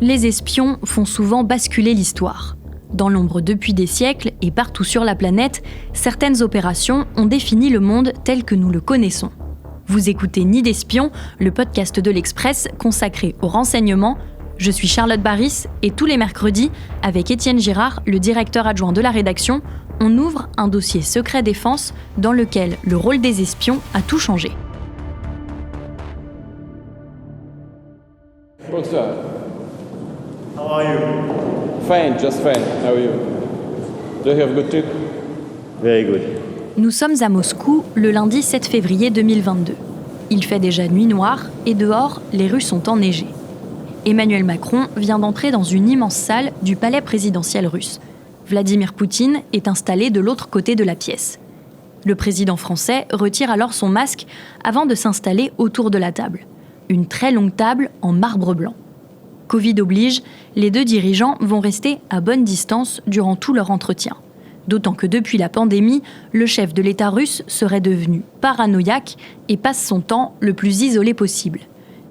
Les espions font souvent basculer l'histoire. Dans l'ombre depuis des siècles et partout sur la planète, certaines opérations ont défini le monde tel que nous le connaissons. Vous écoutez Nid d'espions, le podcast de l'Express consacré au renseignement. Je suis Charlotte Baris et tous les mercredis, avec Étienne Girard, le directeur adjoint de la rédaction, on ouvre un dossier secret défense dans lequel le rôle des espions a tout changé. Bonsoir. How are you? Fine, just fine. How are you? Do you have good trip? Very good. Nous sommes à Moscou le lundi 7 février 2022. Il fait déjà nuit noire et dehors, les rues sont enneigées. Emmanuel Macron vient d'entrer dans une immense salle du palais présidentiel russe. Vladimir Poutine est installé de l'autre côté de la pièce. Le président français retire alors son masque avant de s'installer autour de la table. Une très longue table en marbre blanc. Covid oblige, les deux dirigeants vont rester à bonne distance durant tout leur entretien. D'autant que depuis la pandémie, le chef de l'État russe serait devenu paranoïaque et passe son temps le plus isolé possible.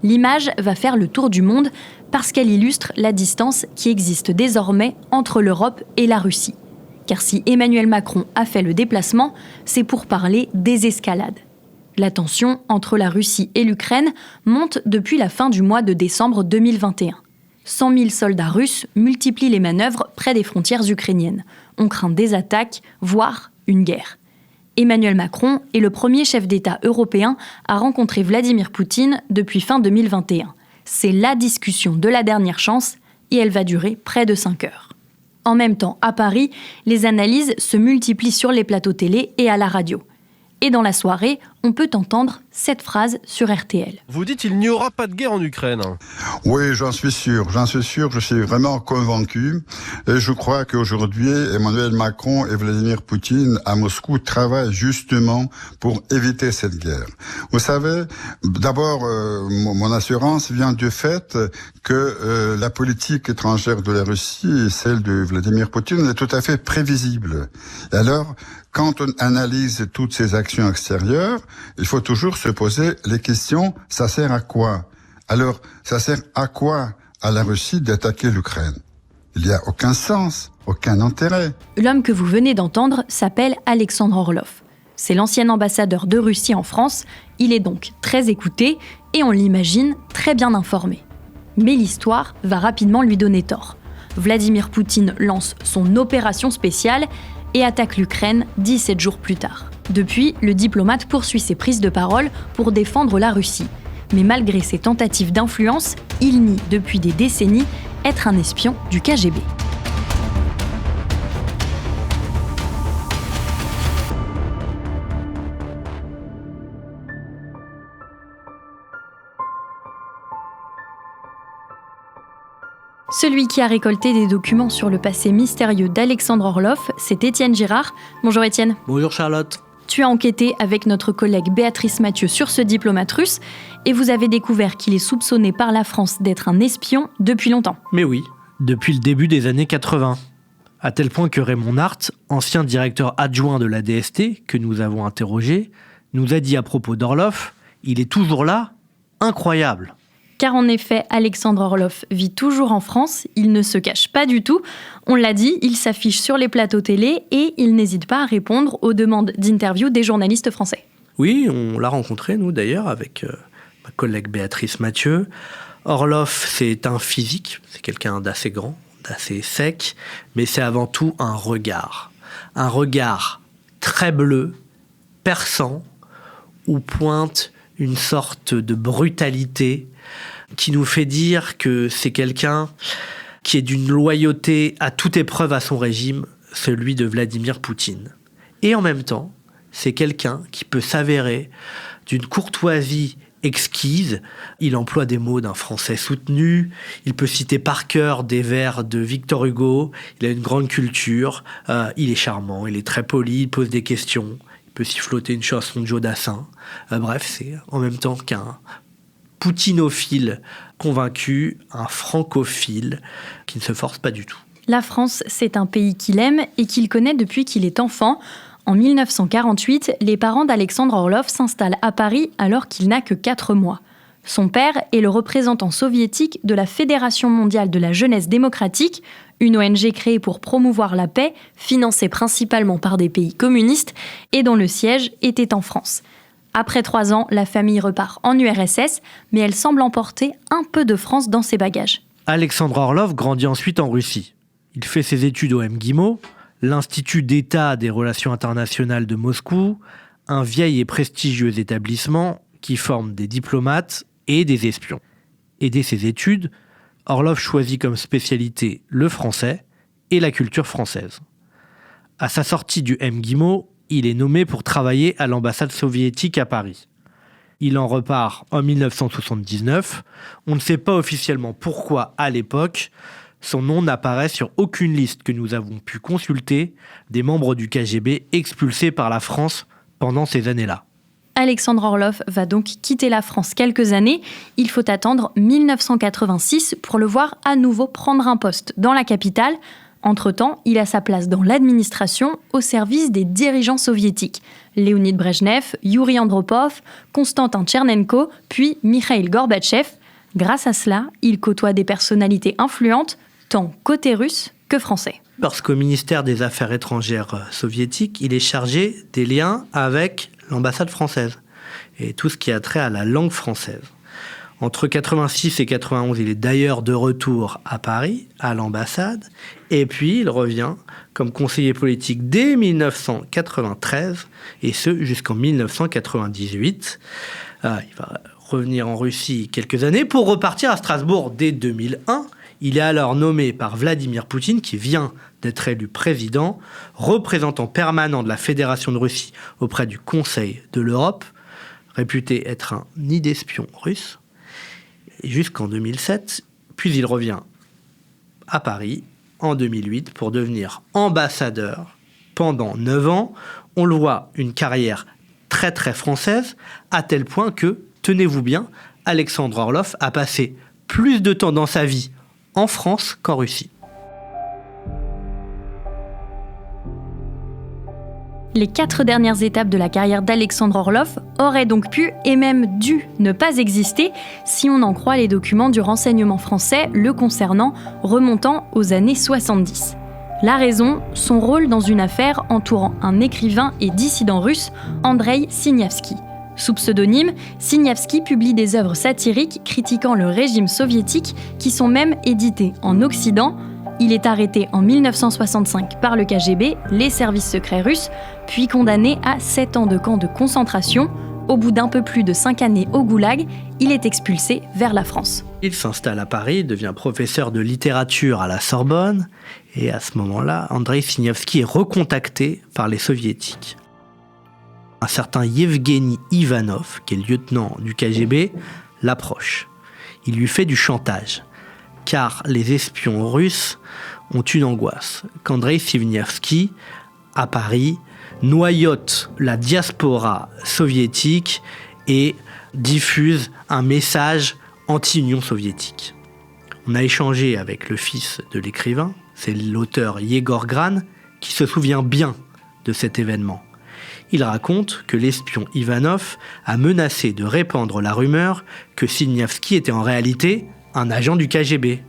L'image va faire le tour du monde parce qu'elle illustre la distance qui existe désormais entre l'Europe et la Russie. Car si Emmanuel Macron a fait le déplacement, c'est pour parler désescalade. La tension entre la Russie et l'Ukraine monte depuis la fin du mois de décembre 2021. 100 000 soldats russes multiplient les manœuvres près des frontières ukrainiennes. On craint des attaques, voire une guerre. Emmanuel Macron est le premier chef d'État européen à rencontrer Vladimir Poutine depuis fin 2021. C'est la discussion de la dernière chance et elle va durer près de 5 heures. En même temps, à Paris, les analyses se multiplient sur les plateaux télé et à la radio. Et dans la soirée, on peut entendre cette phrase sur RTL. Vous dites qu'il n'y aura pas de guerre en Ukraine. Oui, j'en suis sûr, je suis vraiment convaincu. Et je crois qu'aujourd'hui, Emmanuel Macron et Vladimir Poutine à Moscou travaillent justement pour éviter cette guerre. Vous savez, d'abord, mon assurance vient du fait que la politique étrangère de la Russie et celle de Vladimir Poutine est tout à fait prévisible. Et alors, quand on analyse toutes ces actions extérieures, il faut toujours se poser les questions, ça sert à quoi? Alors, ça sert à quoi à la Russie d'attaquer l'Ukraine? Il n'y a aucun sens, aucun intérêt. L'homme que vous venez d'entendre s'appelle Alexandre Orlov. C'est l'ancien ambassadeur de Russie en France. Il est donc très écouté et on l'imagine très bien informé. Mais l'histoire va rapidement lui donner tort. Vladimir Poutine lance son opération spéciale et attaque l'Ukraine 17 jours plus tard. Depuis, le diplomate poursuit ses prises de parole pour défendre la Russie. Mais malgré ses tentatives d'influence, il nie depuis des décennies être un espion du KGB. Celui qui a récolté des documents sur le passé mystérieux d'Alexandre Orlov, c'est Étienne Girard. Bonjour Étienne. Bonjour Charlotte. Tu as enquêté avec notre collègue Béatrice Mathieu sur ce diplomate russe et vous avez découvert qu'il est soupçonné par la France d'être un espion depuis longtemps. Mais oui, depuis le début des années 80. À tel point que Raymond Hart, ancien directeur adjoint de la DST, que nous avons interrogé, nous a dit à propos d'Orlov, il est toujours là, incroyable. Car en effet, Alexandre Orlov vit toujours en France, il ne se cache pas du tout. On l'a dit, il s'affiche sur les plateaux télé et il n'hésite pas à répondre aux demandes d'interview des journalistes français. Oui, on l'a rencontré, nous d'ailleurs, avec ma collègue Béatrice Mathieu. Orlov, c'est un physique, c'est quelqu'un d'assez grand, d'assez sec, mais c'est avant tout un regard. Un regard très bleu, perçant, où pointe une sorte de brutalité qui nous fait dire que c'est quelqu'un qui est d'une loyauté à toute épreuve à son régime, celui de Vladimir Poutine. Et en même temps, c'est quelqu'un qui peut s'avérer d'une courtoisie exquise. Il emploie des mots d'un français soutenu, il peut citer par cœur des vers de Victor Hugo, il a une grande culture, il est charmant, il est très poli, il pose des questions, il peut siffloter une chanson de Joe Dassin. Bref, c'est en même temps qu'un poutinophile convaincu, un francophile qui ne se force pas du tout. La France, c'est un pays qu'il aime et qu'il connaît depuis qu'il est enfant. En 1948, les parents d'Alexandre Orlov s'installent à Paris alors qu'il n'a que 4 mois. Son père est le représentant soviétique de la Fédération mondiale de la jeunesse démocratique, une ONG créée pour promouvoir la paix, financée principalement par des pays communistes et dont le siège était en France. Après 3 ans, la famille repart en URSS, mais elle semble emporter un peu de France dans ses bagages. Alexandre Orlov grandit ensuite en Russie. Il fait ses études au MGIMO, l'Institut d'État des Relations internationales de Moscou, un vieil et prestigieux établissement qui forme des diplomates et des espions. Et dès ses études, Orlov choisit comme spécialité le français et la culture française. À sa sortie du MGIMO, il est nommé pour travailler à l'ambassade soviétique à Paris. Il en repart en 1979. On ne sait pas officiellement pourquoi, à l'époque, son nom n'apparaît sur aucune liste que nous avons pu consulter des membres du KGB expulsés par la France pendant ces années-là. Alexandre Orlov va donc quitter la France quelques années. Il faut attendre 1986 pour le voir à nouveau prendre un poste dans la capitale. Entre-temps, il a sa place dans l'administration au service des dirigeants soviétiques. Léonid Brejnev, Yuri Andropov, Konstantin Tchernenko, puis Mikhaïl Gorbatchev. Grâce à cela, il côtoie des personnalités influentes, tant côté russe que français. Parce qu'au ministère des Affaires étrangères soviétique, il est chargé des liens avec l'ambassade française et tout ce qui a trait à la langue française. Entre 86 et 91, il est d'ailleurs de retour à Paris, à l'ambassade, et puis il revient comme conseiller politique dès 1993, et ce jusqu'en 1998. Il va revenir en Russie quelques années pour repartir à Strasbourg dès 2001. Il est alors nommé par Vladimir Poutine, qui vient d'être élu président, représentant permanent de la Fédération de Russie auprès du Conseil de l'Europe, réputé être un nid d'espions russes, jusqu'en 2007, puis il revient à Paris en 2008 pour devenir ambassadeur pendant 9 ans. On le voit, une carrière très très française, à tel point que, tenez-vous bien, Alexandre Orlov a passé plus de temps dans sa vie en France qu'en Russie. Les 4 dernières étapes de la carrière d'Alexandre Orlov auraient donc pu et même dû ne pas exister si on en croit les documents du renseignement français le concernant remontant aux années 70. La raison, son rôle dans une affaire entourant un écrivain et dissident russe, Andreï Siniavski. Sous pseudonyme, Siniavski publie des œuvres satiriques critiquant le régime soviétique qui sont même éditées en Occident. Il est arrêté en 1965 par le KGB, les services secrets russes, puis condamné à 7 ans de camp de concentration. Au bout d'un peu plus de 5 années au Goulag, il est expulsé vers la France. Il s'installe à Paris, devient professeur de littérature à la Sorbonne, et à ce moment-là, Andreï Siniavski est recontacté par les soviétiques. Un certain Yevgeny Ivanov, qui est lieutenant du KGB, l'approche. Il lui fait du chantage, car les espions russes ont une angoisse, qu'Andreï Siniavski, à Paris, noyote la diaspora soviétique et diffuse un message anti-Union soviétique. On a échangé avec le fils de l'écrivain, c'est l'auteur Yegor Gran, qui se souvient bien de cet événement. Il raconte que l'espion Ivanov a menacé de répandre la rumeur que Siniavski était en réalité un agent du KGB.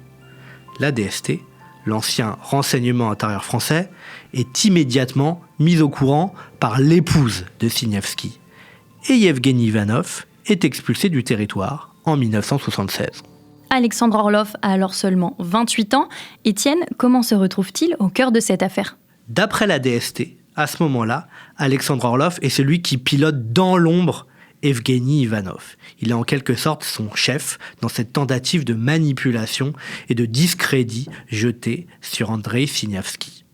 La DST, l'ancien renseignement intérieur français, est immédiatement mise au courant par l'épouse de Siniavski. Et Yevgeny Ivanov est expulsé du territoire en 1976. Alexandre Orlov a alors seulement 28 ans. Étienne, comment se retrouve-t-il au cœur de cette affaire ? D'après la DST, à ce moment-là, Alexandre Orlov est celui qui pilote dans l'ombre Yevgeny Ivanov. Il est en quelque sorte son chef dans cette tentative de manipulation et de discrédit jeté sur Andreï Siniavski.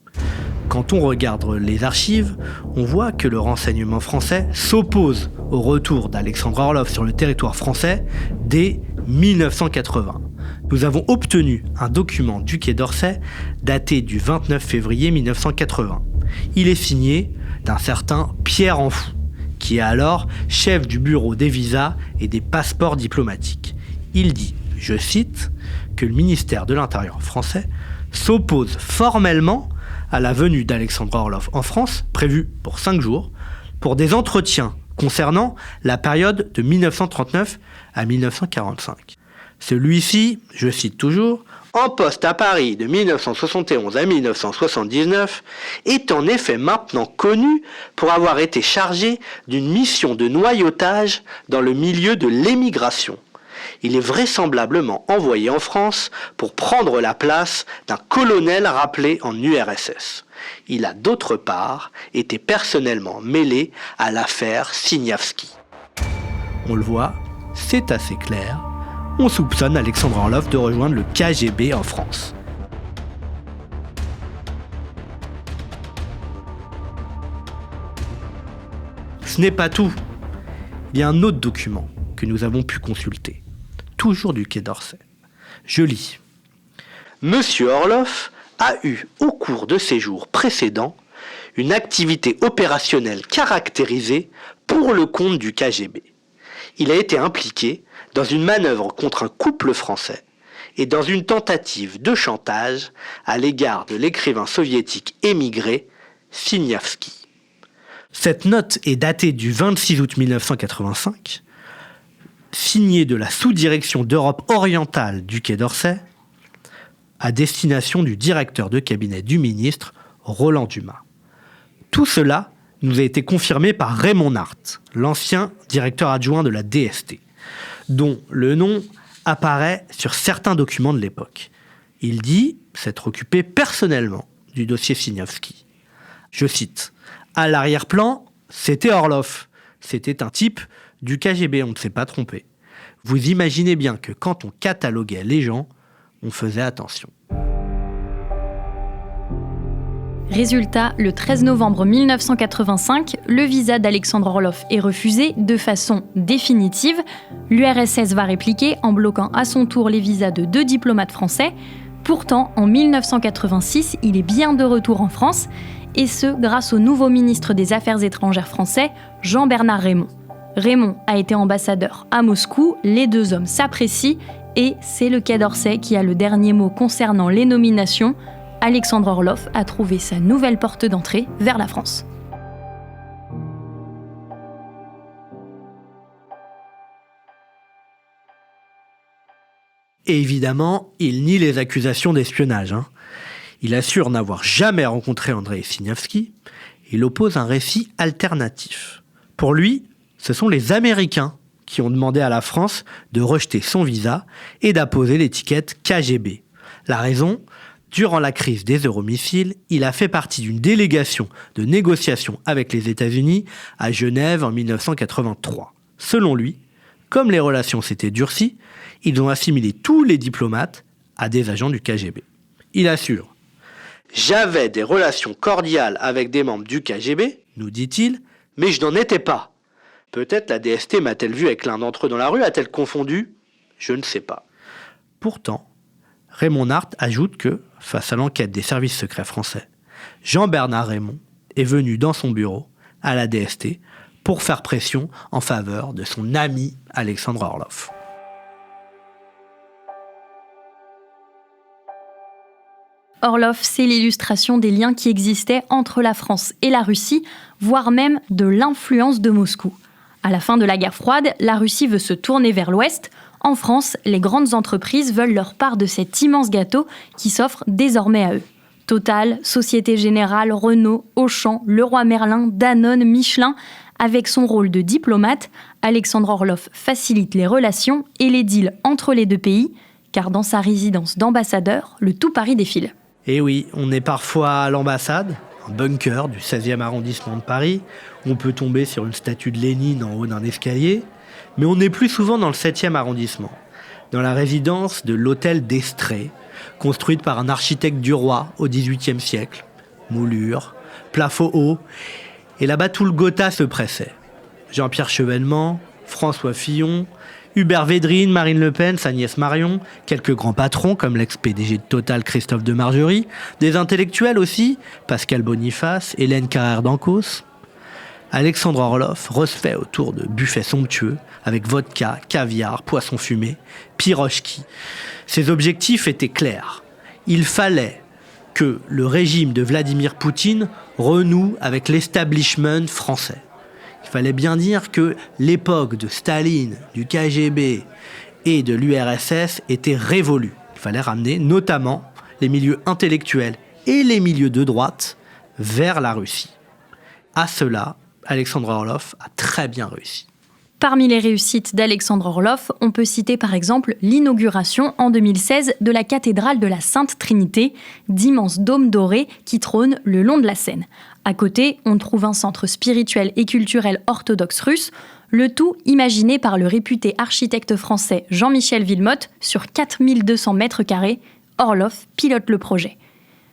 Quand on regarde les archives, on voit que le renseignement français s'oppose au retour d'Alexandre Orlov sur le territoire français dès 1980. Nous avons obtenu un document du Quai d'Orsay daté du 29 février 1980. Il est signé d'un certain Pierre Anfou, qui est alors chef du bureau des visas et des passeports diplomatiques. Il dit, je cite, que le ministère de l'Intérieur français s'oppose formellement à la venue d'Alexandre Orlov en France, prévue pour 5 jours, pour des entretiens concernant la période de 1939 à 1945. Celui-ci, je cite toujours, en poste à Paris de 1971 à 1979, est en effet maintenant connu pour avoir été chargé d'une mission de noyautage dans le milieu de l'émigration. Il est vraisemblablement envoyé en France pour prendre la place d'un colonel rappelé en URSS. Il a d'autre part été personnellement mêlé à l'affaire Siniavski. On le voit, c'est assez clair. On soupçonne Alexandre Orloff de rejoindre le KGB en France. Ce n'est pas tout. Il y a un autre document que nous avons pu consulter, toujours du Quai d'Orsay. Je lis. Monsieur Orloff a eu, au cours de ses jours précédents, une activité opérationnelle caractérisée pour le compte du KGB. Il a été impliqué dans une manœuvre contre un couple français et dans une tentative de chantage à l'égard de l'écrivain soviétique émigré Siniavski. Cette note est datée du 26 août 1985, signée de la sous-direction d'Europe orientale du Quai d'Orsay, à destination du directeur de cabinet du ministre, Roland Dumas. Tout cela nous a été confirmé par Raymond Nart, l'ancien directeur adjoint de la DST, dont le nom apparaît sur certains documents de l'époque. Il dit s'être occupé personnellement du dossier Siniavski. Je cite, « À l'arrière-plan, c'était Orloff. C'était un type du KGB, on ne s'est pas trompé. Vous imaginez bien que quand on cataloguait les gens, on faisait attention. » Résultat, le 13 novembre 1985, le visa d'Alexandre Orloff est refusé de façon définitive. L'URSS va répliquer en bloquant à son tour les visas de 2 diplomates français. Pourtant, en 1986, il est bien de retour en France, et ce, grâce au nouveau ministre des Affaires étrangères français, Jean-Bernard Raymond. Raymond a été ambassadeur à Moscou, les 2 hommes s'apprécient, et c'est le Quai d'Orsay qui a le dernier mot concernant les nominations. Alexandre Orloff a trouvé sa nouvelle porte d'entrée vers la France. Et évidemment, il nie les accusations d'espionnage. Il assure n'avoir jamais rencontré Andrei Siniavski. Il oppose un récit alternatif. Pour lui, ce sont les Américains qui ont demandé à la France de rejeter son visa et d'apposer l'étiquette KGB. La raison ? Durant la crise des euromissiles, il a fait partie d'une délégation de négociation avec les États-Unis à Genève en 1983. Selon lui, comme les relations s'étaient durcies, ils ont assimilé tous les diplomates à des agents du KGB. Il assure « J'avais des relations cordiales avec des membres du KGB, nous dit-il, mais je n'en étais pas. Peut-être la DST m'a-t-elle vu avec l'un d'entre eux dans la rue, a-t-elle confondu ? Je ne sais pas. » Pourtant, Raymond Nart ajoute que, face à l'enquête des services secrets français, Jean-Bernard Raymond est venu dans son bureau, à la DST, pour faire pression en faveur de son ami Alexandre Orloff. Orloff, c'est l'illustration des liens qui existaient entre la France et la Russie, voire même de l'influence de Moscou. À la fin de la guerre froide, la Russie veut se tourner vers l'Ouest. En France, les grandes entreprises veulent leur part de cet immense gâteau qui s'offre désormais à eux. Total, Société Générale, Renault, Auchan, Leroy Merlin, Danone, Michelin. Avec son rôle de diplomate, Alexandre Orloff facilite les relations et les deals entre les 2 pays, car dans sa résidence d'ambassadeur, le tout Paris défile. Et oui, on est parfois à l'ambassade, un bunker du 16e arrondissement de Paris, où on peut tomber sur une statue de Lénine en haut d'un escalier, mais on est plus souvent dans le 7e arrondissement, dans la résidence de l'hôtel d'Estrée, construite par un architecte du roi au XVIIIe siècle. Moulures, plafond haut, et là-bas tout le Gotha se pressait. Jean-Pierre Chevènement, François Fillon, Hubert Védrine, Marine Le Pen, sa nièce Marion, quelques grands patrons comme l'ex-PDG de Total Christophe de Margerie, des intellectuels aussi, Pascal Boniface, Hélène Carrère d'Ancos. Alexandre Orloff refait autour de buffets somptueux avec vodka, caviar, poisson fumé, pirochki. Ses objectifs étaient clairs. Il fallait que le régime de Vladimir Poutine renoue avec l'establishment français. Il fallait bien dire que l'époque de Staline, du KGB et de l'URSS était révolue. Il fallait ramener notamment les milieux intellectuels et les milieux de droite vers la Russie. À cela, Alexandre Orlov a très bien réussi. Parmi les réussites d'Alexandre Orlov, on peut citer par exemple l'inauguration en 2016 de la cathédrale de la Sainte Trinité, d'immenses dômes dorés qui trônent le long de la Seine. À côté, on trouve un centre spirituel et culturel orthodoxe russe, le tout imaginé par le réputé architecte français Jean-Michel Villemotte sur 4200 mètres carrés. Orlov pilote le projet.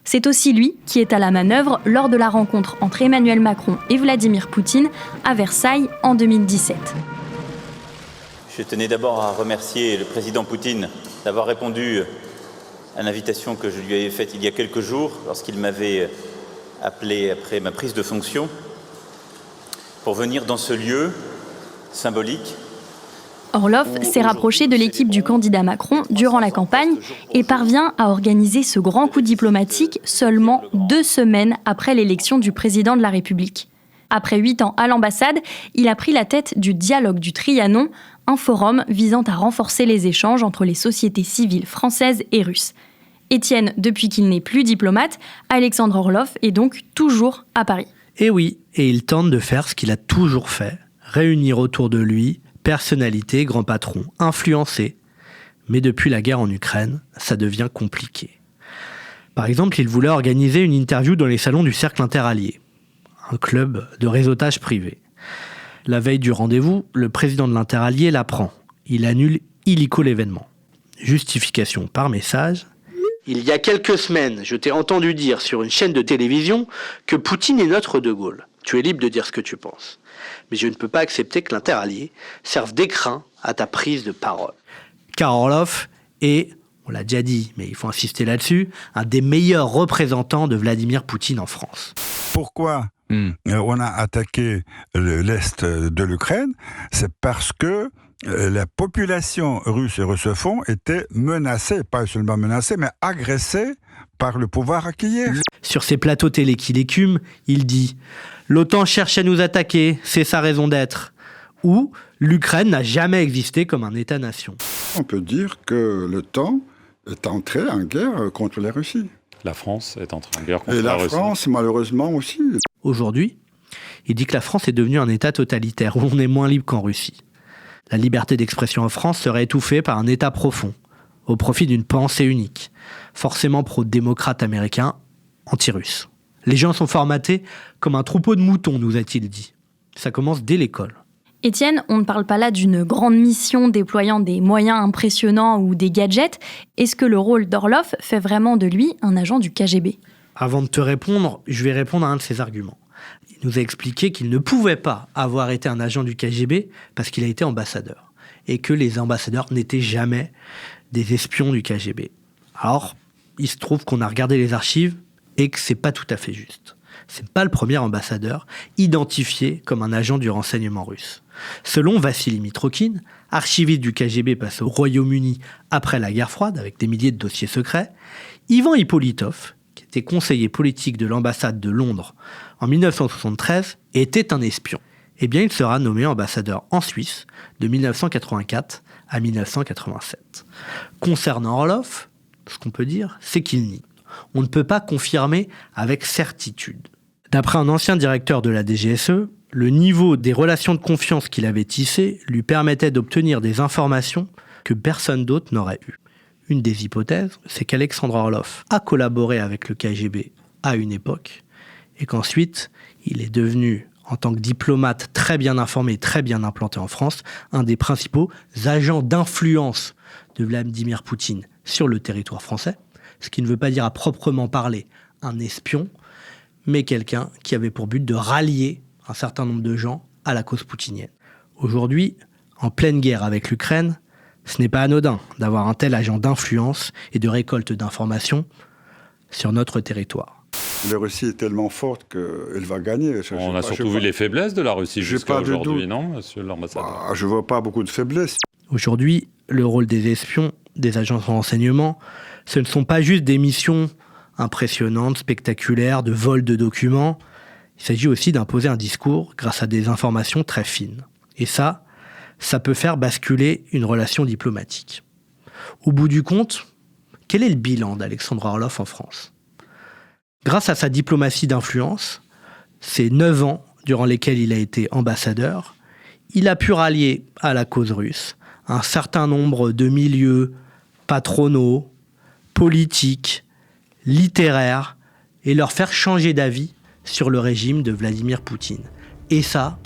C'est aussi lui qui est à la manœuvre lors de la rencontre entre Emmanuel Macron et Vladimir Poutine à Versailles en 2017. Je tenais d'abord à remercier le président Poutine d'avoir répondu à l'invitation que je lui avais faite il y a quelques jours lorsqu'il m'avait appelé après ma prise de fonction pour venir dans ce lieu symbolique. Orlov s'est rapproché de l'équipe du candidat Macron durant la campagne et parvient à organiser ce grand coup diplomatique seulement 2 semaines après l'élection du président de la République. Après 8 ans à l'ambassade, il a pris la tête du Dialogue du Trianon, un forum visant à renforcer les échanges entre les sociétés civiles françaises et russes. Étienne, depuis qu'il n'est plus diplomate, Alexandre Orlov est donc toujours à Paris. Et oui, et il tente de faire ce qu'il a toujours fait, réunir autour de lui personnalités, grands patrons, influencés. Mais depuis la guerre en Ukraine, ça devient compliqué. Par exemple, il voulait organiser une interview dans les salons du Cercle Interallié, un club de réseautage privé. La veille du rendez-vous, le président de l'Interallié l'apprend. Il annule illico l'événement. Justification par message. Il y a quelques semaines, je t'ai entendu dire sur une chaîne de télévision que Poutine est notre De Gaulle. Tu es libre de dire ce que tu penses. Mais je ne peux pas accepter que l'Interallié serve d'écrin à ta prise de parole. Car Orlov est, on l'a déjà dit, mais il faut insister là-dessus, un des meilleurs représentants de Vladimir Poutine en France. Pourquoi on a attaqué l'Est de l'Ukraine? C'est parce que la population russe et russophone était menacée, pas seulement menacée, mais agressée par le pouvoir à Kiev. Sur ces plateaux télé qu'il écume, il dit « L'OTAN cherche à nous attaquer, c'est sa raison d'être » ou « L'Ukraine n'a jamais existé comme un État-nation ». On peut dire que l'OTAN est entré en guerre contre la Russie. La France est entrée en guerre contre la Russie. Et la France, malheureusement, aussi. Aujourd'hui, il dit que la France est devenue un État totalitaire où on est moins libre qu'en Russie. La liberté d'expression en France serait étouffée par un État profond, au profit d'une pensée unique, forcément pro-démocrate américain, anti-russe. Les gens sont formatés comme un troupeau de moutons, nous a-t-il dit. Ça commence dès l'école. Étienne, on ne parle pas là d'une grande mission déployant des moyens impressionnants ou des gadgets. Est-ce que le rôle d'Orlov fait vraiment de lui un agent du KGB ? Avant de te répondre, je vais répondre à un de ses arguments. Il nous a expliqué qu'il ne pouvait pas avoir été un agent du KGB parce qu'il a été ambassadeur. Et que les ambassadeurs n'étaient jamais des espions du KGB. Alors, il se trouve qu'on a regardé les archives et que c'est pas tout à fait juste. C'est pas le premier ambassadeur identifié comme un agent du renseignement russe. Selon Vassili Mitrokhin, archiviste du KGB passé au Royaume-Uni après la guerre froide avec des milliers de dossiers secrets, Ivan Ippolitov, qui était conseiller politique de l'ambassade de Londres en 1973, était un espion. Eh bien, il sera nommé ambassadeur en Suisse de 1984 à 1987. Concernant Orlov, ce qu'on peut dire, c'est qu'il nie. On ne peut pas confirmer avec certitude. D'après un ancien directeur de la DGSE, le niveau des relations de confiance qu'il avait tissées lui permettait d'obtenir des informations que personne d'autre n'aurait eues. Une des hypothèses, c'est qu'Alexandre Orlov a collaboré avec le KGB à une époque et qu'ensuite, il est devenu, en tant que diplomate très bien informé, très bien implanté en France, un des principaux agents d'influence de Vladimir Poutine sur le territoire français, ce qui ne veut pas dire à proprement parler un espion, mais quelqu'un qui avait pour but de rallier un certain nombre de gens à la cause poutinienne. Aujourd'hui, en pleine guerre avec l'Ukraine, ce n'est pas anodin d'avoir un tel agent d'influence et de récolte d'informations sur notre territoire. La Russie est tellement forte qu'elle va gagner. On a surtout vu les faiblesses de la Russie jusqu'à aujourd'hui, non, monsieur l'ambassadeur ? Je ne vois pas beaucoup de faiblesses. Aujourd'hui, le rôle des espions, des agents de renseignement, ce ne sont pas juste des missions impressionnantes, spectaculaires, de vol de documents. Il s'agit aussi d'imposer un discours grâce à des informations très fines. Et ça peut faire basculer une relation diplomatique. Au bout du compte, quel est le bilan d'Alexandre Orloff en France ? Grâce à sa diplomatie d'influence, ces 9 ans durant lesquels il a été ambassadeur, il a pu rallier à la cause russe un certain nombre de milieux patronaux, politiques, littéraires, et leur faire changer d'avis sur le régime de Vladimir Poutine. Et ça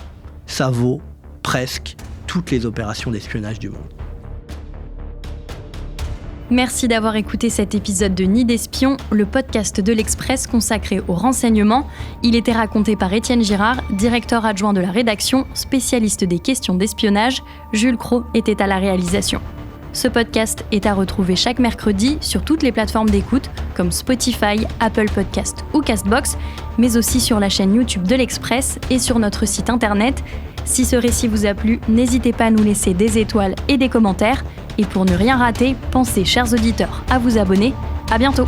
vaut presque toutes les opérations d'espionnage du monde. Merci d'avoir écouté cet épisode de Nid d'Espion, le podcast de l'Express consacré au renseignement. Il était raconté par Étienne Girard, directeur adjoint de la rédaction, spécialiste des questions d'espionnage. Jules Cros était à la réalisation. Ce podcast est à retrouver chaque mercredi sur toutes les plateformes d'écoute comme Spotify, Apple Podcast ou Castbox, mais aussi sur la chaîne YouTube de l'Express et sur notre site internet. Si ce récit vous a plu, n'hésitez pas à nous laisser des étoiles et des commentaires. Et pour ne rien rater, pensez, chers auditeurs, à vous abonner. À bientôt!